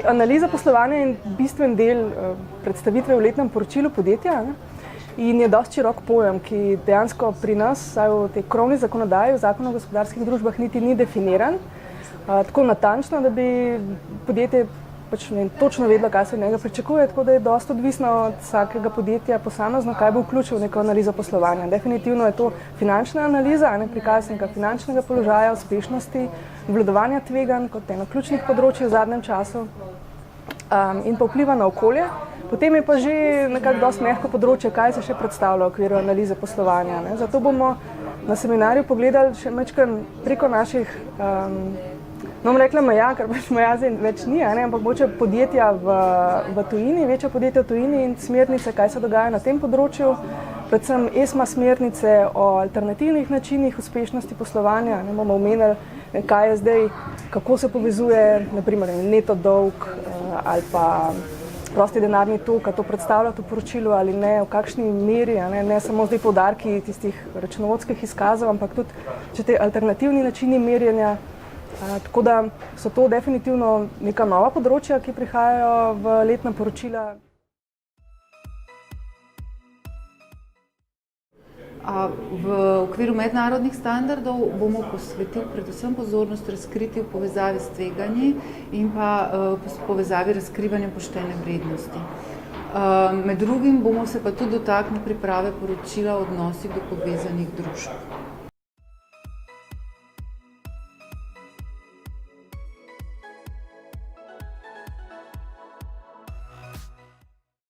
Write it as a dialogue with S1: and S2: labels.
S1: Analiza poslovanja je bistven del predstavitve v letnem poročilu podjetja, ne? In je dosti širok pojem, ki dejansko pri nas, saj v tej krovni zakonodaji, v Zakonu o gospodarskih družbah, niti ni definiran tako natančno, da bi podjetje točno vedelo, kaj se od njega pričakuje, tako da je dosti odvisno od vsakega podjetja posamezno, kaj bo vključil v neko analizo poslovanja. Definitivno je to finančna analiza, prikaz nekega finančnega položaja, uspešnosti, obvladovanja tveganj kot eno ključnih področij v zadnjem času in pa vpliva na okolje. Potem je pa že nekako dosti mehko področje, kaj se še predstavlja v okviru analize poslovanja. Zato bomo na seminarju pogledali še majčkeno preko naših rekla meja, ker meja več ni, ampak mogoče podjetja v tujini, večja podjetja v tujini in smernice, kaj se dogaja na tem področju, predvsem ESMA smernice o alternativnih načinih uspešnosti poslovanja. Bomo omenili, kaj je zdaj, kako se povezuje, naprimer neto dolg ali pa prosti denarni tok, to predstavlja to poročilo ali ne, v kakšni meri, ne samo zdaj poudarki tistih računovodskih izkazov, ampak tudi te alternativni načini merjenja. Tako da so to definitivno neka nova področja, ki prihajajo v letna poročila.
S2: V okviru mednarodnih standardov bomo posvetili predvsem pozornost razkritju v povezavi s tveganji in pa povezavi razkrivanja poštene vrednosti. Med drugim bomo se pa tudi dotaknili priprave poročila o odnosih do povezanih družb.